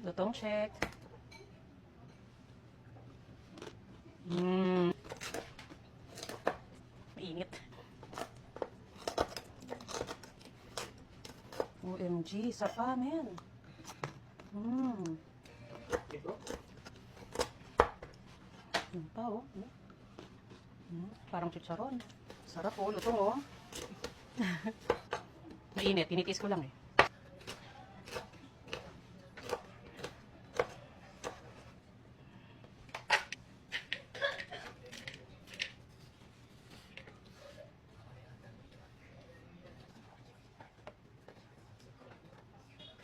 Lutong check. Mainit. OMG, sapa, men. Yun pa, oh. Parang chicharon. Sarap, oh. Lutong, oh. Mainit. Tinitis ko lang, eh.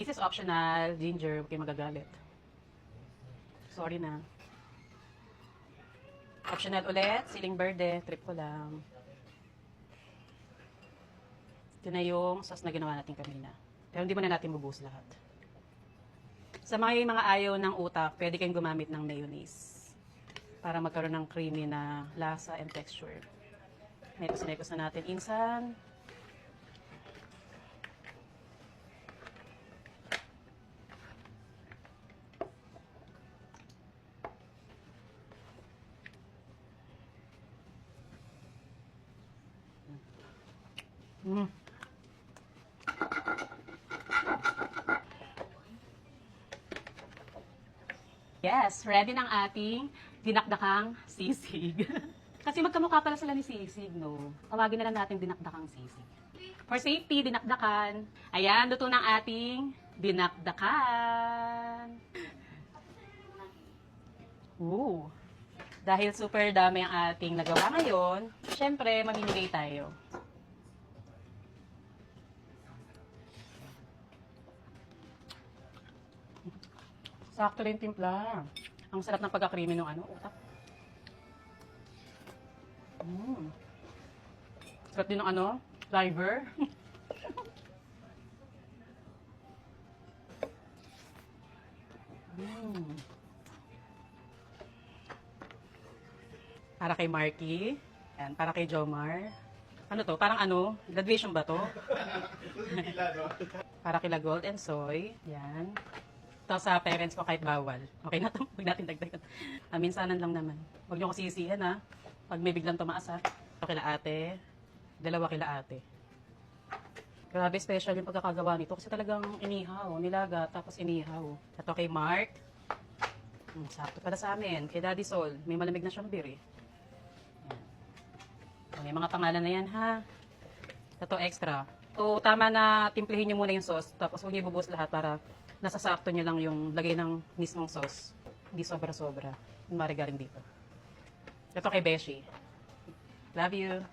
This is optional, ginger, huwag kayo magagalit. Sorry na. Optional ulit, siling verde, trip ko lang. Ito na yung sauce na ginawa natin kanina. Pero hindi mo na natin bubuhos lahat. Sa mga ayaw ng utak, pwede kayong gumamit ng mayonnaise para magkaroon ng creamy na lasa and texture. Nekos na natin insan. Yes, ready ng ating dinakdakang sisig. Kasi magkamukha pala sila ni sisig, no? Tawagin na lang natin dinakdakang sisig. For safety, dinakdakan. Ayan, luto ng ating dinakdakan. Dahil super dami ang ating nagawa ngayon, syempre, mamimigay tayo. Sakto rin timpla. Ang sarap ng pagka-creamy ng utak. Sarap din ng liver. Para kay Marky. Yan, para kay Jomar. Ano to? Parang graduation ba to? Para kila Gold and Soy. Yan. Ito sa parents ko kahit bawal. Okay na ito. Huwag natin dagdagan. Minsanan lang naman. Huwag niyo ko sisihan, ha. Pag may biglang tumaas, ha. Ito kila ate. Dalawa kila ate. Grabe special yung pagkakagawa nito. Kasi talagang inihaw. Nilaga, tapos inihaw. Ito kay Mark. Sakto pala sa amin. Kay Daddy Sol. May malamig na siyang beer, eh. May mga pangalan na yan, ha. Ito extra. So, tama na timplihin nyo muna yung sauce. Tapos huwag nyo ibubuhos lahat para nasasakto nyo lang yung lagay ng mismong sauce. Hindi sobra-sobra. Yung marigaring dito. Ito kay Beshi. Love you.